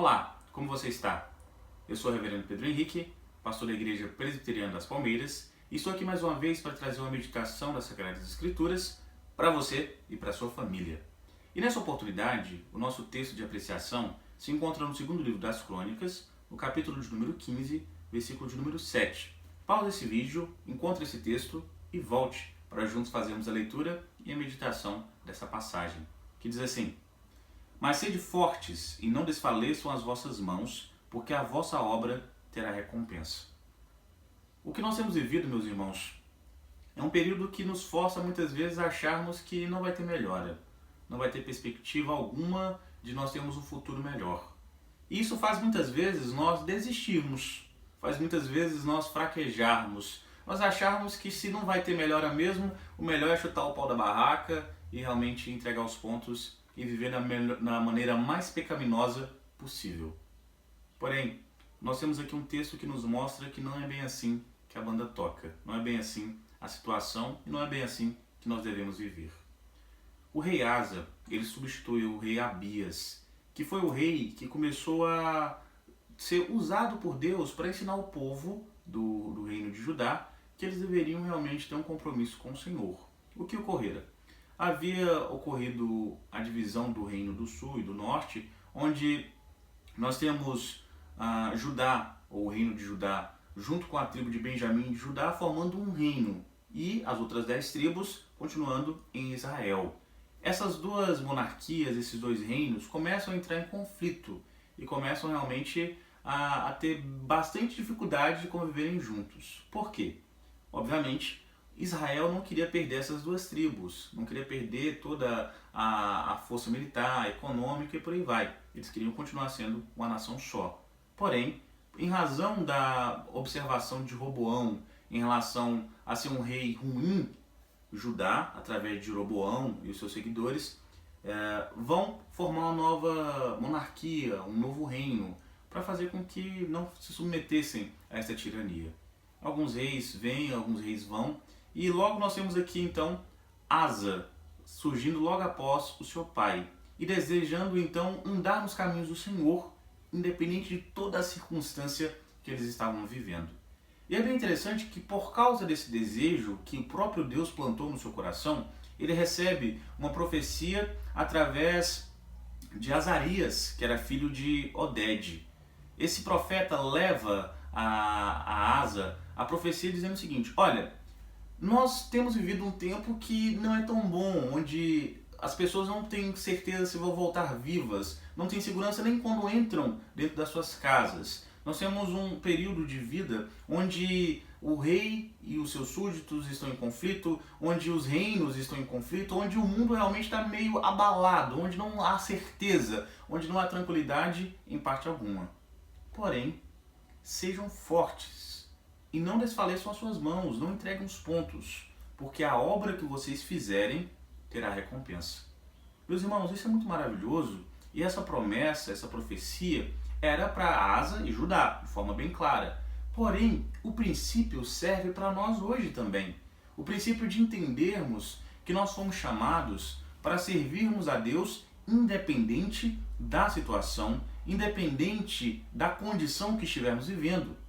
Olá, como você está? Eu sou o Reverendo Pedro Henrique, pastor da Igreja Presbiteriana das Palmeiras, e estou aqui mais uma vez para trazer uma meditação das Sagradas Escrituras para você e para a sua família. E nessa oportunidade, o nosso texto de apreciação se encontra no segundo livro das Crônicas, no capítulo de número 15, versículo de número 7. Pause esse vídeo, encontre esse texto e volte para juntos fazermos a leitura e a meditação dessa passagem, que diz assim: Mas sede fortes e não desfaleçam as vossas mãos, porque a vossa obra terá recompensa. O que nós temos vivido, meus irmãos, é um período que nos força muitas vezes a acharmos que não vai ter melhora, não vai ter perspectiva alguma de nós termos um futuro melhor. E isso faz muitas vezes nós desistirmos, faz muitas vezes nós fraquejarmos, nós acharmos que se não vai ter melhora mesmo, o melhor é chutar o pau da barraca e realmente entregar os pontos e viver na maneira mais pecaminosa possível. Porém, nós temos aqui um texto que nos mostra que não é bem assim que a banda toca, não é bem assim a situação e não é bem assim que nós devemos viver. O rei Asa, ele substituiu o rei Abias, que foi o rei que começou a ser usado por Deus para ensinar o povo do reino de Judá que eles deveriam realmente ter um compromisso com o Senhor. O que ocorrera? Havia ocorrido a divisão do reino do sul e do norte, onde nós temos Judá, ou o reino de Judá, junto com a tribo de Benjamim de Judá, formando um reino, e as outras 10 tribos continuando em Israel. Essas duas monarquias, esses dois reinos, começam a entrar em conflito e começam realmente a ter bastante dificuldade de conviverem juntos. Por quê? Obviamente, Israel não queria perder essas duas tribos, não queria perder toda a força militar, econômica e por aí vai. Eles queriam continuar sendo uma nação só. Porém, em razão da observação de Roboão em relação a ser um rei ruim, Judá, através de Jeroboão e os seus seguidores, vão formar uma nova monarquia, um novo reino, para fazer com que não se submetessem a essa tirania. Alguns reis vêm, alguns reis vão, e logo nós temos aqui então Asa, surgindo logo após o seu pai, e desejando então andar nos caminhos do Senhor, independente de toda a circunstância que eles estavam vivendo. E é bem interessante que por causa desse desejo que o próprio Deus plantou no seu coração, ele recebe uma profecia através de Azarias, que era filho de Oded. Esse profeta leva a Asa a profecia dizendo o seguinte: olha, nós temos vivido um tempo que não é tão bom, onde as pessoas não têm certeza se vão voltar vivas, não têm segurança nem quando entram dentro das suas casas. Nós temos um período de vida onde o rei e os seus súditos estão em conflito, onde os reinos estão em conflito, onde o mundo realmente está meio abalado, onde não há certeza, onde não há tranquilidade em parte alguma. Porém, sejam fortes e não desfaleçam as suas mãos, não entreguem os pontos, porque a obra que vocês fizerem terá recompensa. Meus irmãos, isso é muito maravilhoso, e essa promessa, essa profecia, era para Asa e Judá, de forma bem clara. Porém, o princípio serve para nós hoje também. O princípio de entendermos que nós fomos chamados para servirmos a Deus independente da situação, independente da condição que estivermos vivendo.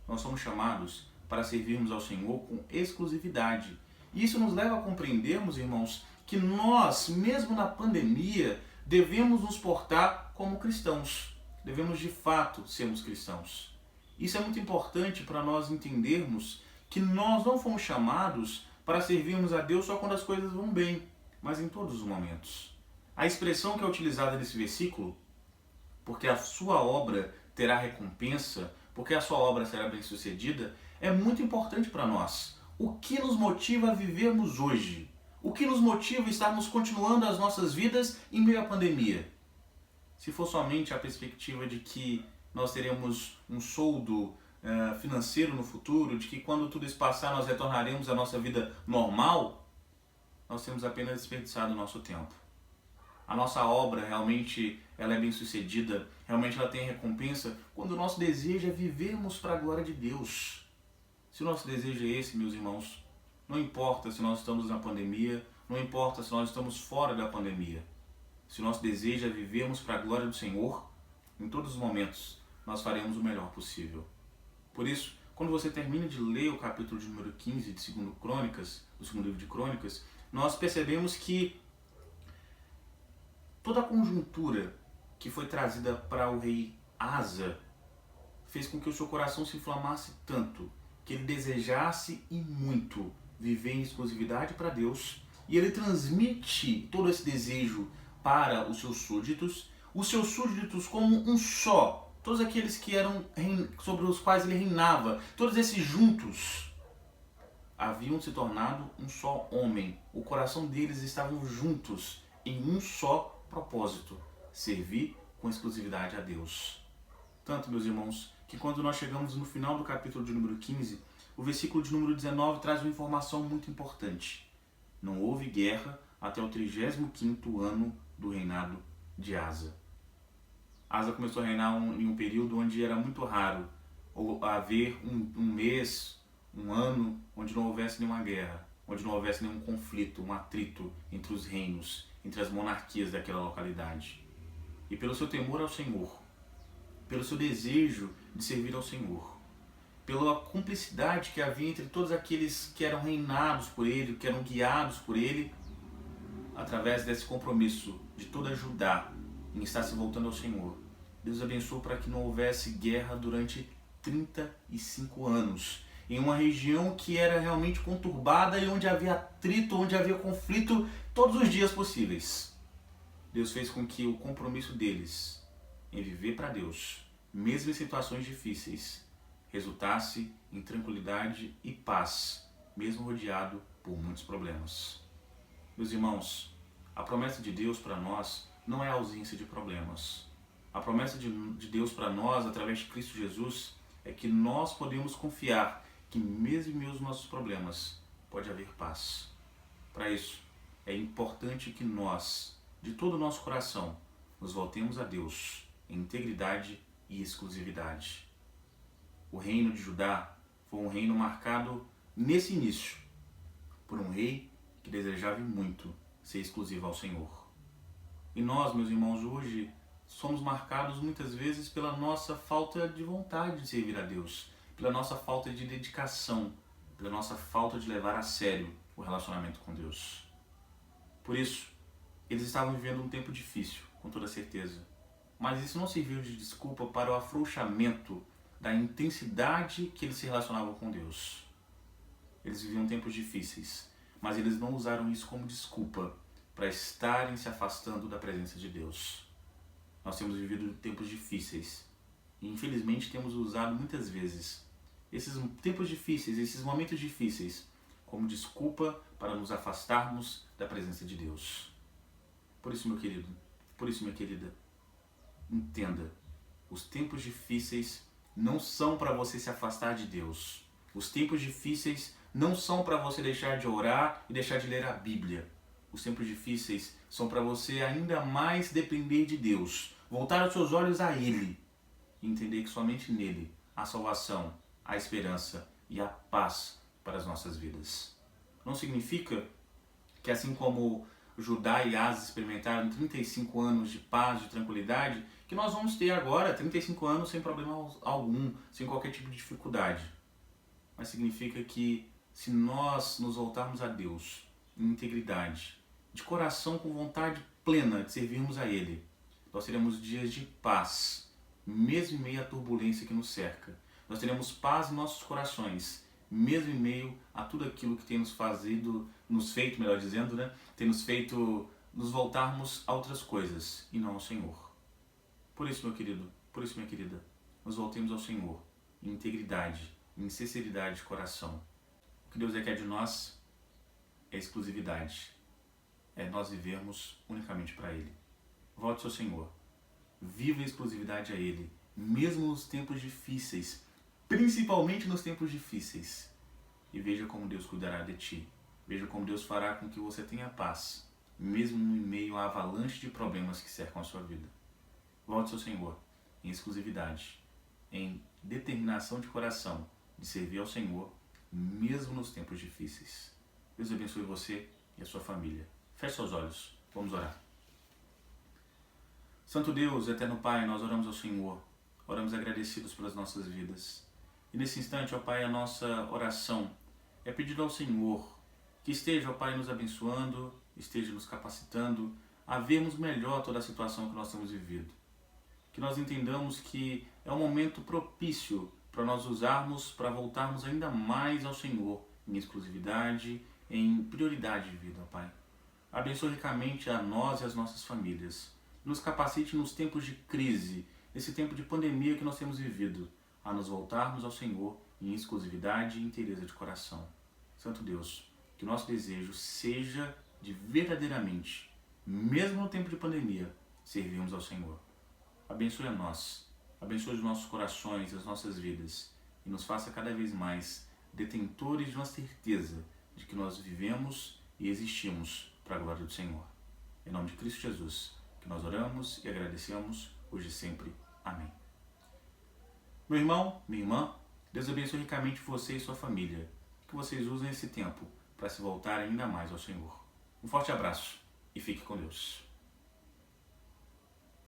Nós somos chamados para servirmos ao Senhor com exclusividade. E isso nos leva a compreendermos, irmãos, que nós, mesmo na pandemia, devemos nos portar como cristãos. Devemos de fato sermos cristãos. Isso é muito importante para nós entendermos que nós não fomos chamados para servirmos a Deus só quando as coisas vão bem, mas em todos os momentos. A expressão que é utilizada nesse versículo, porque a sua obra terá recompensa, porque a sua obra será bem sucedida, é muito importante para nós. O que nos motiva a vivermos hoje? O que nos motiva a estarmos continuando as nossas vidas em meio à pandemia? Se for somente a perspectiva de que nós teremos um soldo financeiro no futuro, de que quando tudo isso passar nós retornaremos à nossa vida normal, nós temos apenas desperdiçado o nosso tempo. A nossa obra realmente ela é bem sucedida, realmente ela tem recompensa quando o nosso desejo é vivermos para a glória de Deus. Se o nosso desejo é esse, meus irmãos, não importa se nós estamos na pandemia, não importa se nós estamos fora da pandemia. Se o nosso desejo é vivermos para a glória do Senhor, Em todos os momentos, nós faremos o melhor possível. Por isso, quando você termina de ler o capítulo de número 15 de 2 Crônicas, do segundo livro de Crônicas, nós percebemos que toda a conjuntura que foi trazida para o rei Asa fez com que o seu coração se inflamasse tanto, que ele desejasse e muito viver em exclusividade para Deus, e ele transmite todo esse desejo para os seus súditos como um só. Todos aqueles que eram sobre os quais ele reinava, todos esses juntos, haviam se tornado um só homem. O coração deles estavam juntos em um só propósito: servir com exclusividade a Deus. Tanto, meus irmãos, que quando nós chegamos no final do capítulo de número 15, o versículo de número 19 traz uma informação muito importante. Não houve guerra até o 35º ano do reinado de Asa. Asa começou a reinar em um período onde era muito raro haver um mês, um ano, onde não houvesse nenhuma guerra, onde não houvesse nenhum conflito, um atrito entre os reinos, entre as monarquias daquela localidade. E pelo seu temor ao Senhor, pelo seu desejo de servir ao Senhor, pela cumplicidade que havia entre todos aqueles que eram reinados por ele, que eram guiados por ele, através desse compromisso de toda Judá em estar se voltando ao Senhor, Deus abençoou para que não houvesse guerra durante 35 anos, em uma região que era realmente conturbada e onde havia atrito, onde havia conflito todos os dias possíveis. Deus fez com que o compromisso deles em viver para Deus, mesmo em situações difíceis, resultasse em tranquilidade e paz, mesmo rodeado por muitos problemas. Meus irmãos, a promessa de Deus para nós não é a ausência de problemas. A promessa de Deus para nós, através de Cristo Jesus, é que nós podemos confiar que mesmo em meio aos nossos problemas, pode haver paz. Para isso, é importante que nós, de todo o nosso coração, nos voltemos a Deus em integridade e exclusividade. O reino de Judá foi um reino marcado nesse início por um rei que desejava muito ser exclusivo ao Senhor. E nós, meus irmãos, hoje somos marcados muitas vezes pela nossa falta de vontade de servir a Deus, pela nossa falta de dedicação, pela nossa falta de levar a sério o relacionamento com Deus. Por isso, eles estavam vivendo um tempo difícil, com toda certeza. Mas isso não serviu de desculpa para o afrouxamento da intensidade que eles se relacionavam com Deus. Eles viviam tempos difíceis, mas eles não usaram isso como desculpa para estarem se afastando da presença de Deus. Nós temos vivido tempos difíceis e infelizmente temos usado muitas vezes esses tempos difíceis, esses momentos difíceis, como desculpa para nos afastarmos da presença de Deus. Por isso, meu querido, por isso, minha querida, entenda, os tempos difíceis não são para você se afastar de Deus. Os tempos difíceis não são para você deixar de orar e deixar de ler a Bíblia. Os tempos difíceis são para você ainda mais depender de Deus, voltar os seus olhos a Ele e entender que somente nele há salvação, há esperança e há paz para as nossas vidas. Não significa que assim como Judá e Asa experimentaram 35 anos de paz, de tranquilidade, que nós vamos ter agora 35 anos sem problema algum, sem qualquer tipo de dificuldade. Mas significa que se nós nos voltarmos a Deus em integridade, de coração com vontade plena de servirmos a Ele, nós teremos dias de paz, mesmo em meio à turbulência que nos cerca. Nós teremos paz em nossos corações, mesmo em meio a tudo aquilo que tem nos feito, melhor dizendo, tem nos feito nos voltarmos a outras coisas e não ao Senhor. Por isso, meu querido, por isso, minha querida, nos voltemos ao Senhor em integridade, em sinceridade de coração. O que Deus quer de nós é exclusividade, é nós vivermos unicamente para Ele. Volte ao Senhor, viva em exclusividade a Ele, mesmo nos tempos difíceis, principalmente nos tempos difíceis. E veja como Deus cuidará de ti. Veja como Deus fará com que você tenha paz, mesmo em meio à avalanche de problemas que cercam a sua vida. Volte ao Senhor em exclusividade, em determinação de coração de servir ao Senhor, mesmo nos tempos difíceis. Deus abençoe você e a sua família. Feche seus olhos, vamos orar. Santo Deus, eterno Pai, nós oramos ao Senhor, oramos agradecidos pelas nossas vidas. E nesse instante, ó Pai, a nossa oração é pedir ao Senhor que esteja, ó Pai, nos abençoando, esteja nos capacitando a vermos melhor toda a situação que nós temos vivido. Que nós entendamos que é um momento propício para nós usarmos, para voltarmos ainda mais ao Senhor, em exclusividade, em prioridade de vida, ó Pai. Abençoe ricamente a nós e as nossas famílias. Nos capacite nos tempos de crise, nesse tempo de pandemia que nós temos vivido, a nos voltarmos ao Senhor em exclusividade e inteireza de coração. Santo Deus, que o nosso desejo seja de verdadeiramente, mesmo no tempo de pandemia, servirmos ao Senhor. Abençoe a nós, abençoe os nossos corações, as nossas vidas e nos faça cada vez mais detentores de uma certeza de que nós vivemos e existimos para a glória do Senhor. Em nome de Cristo Jesus, que nós oramos e agradecemos hoje e sempre. Amém. Meu irmão, minha irmã, Deus abençoe ricamente você e sua família. Que vocês usem esse tempo para se voltar ainda mais ao Senhor. Um forte abraço e fique com Deus.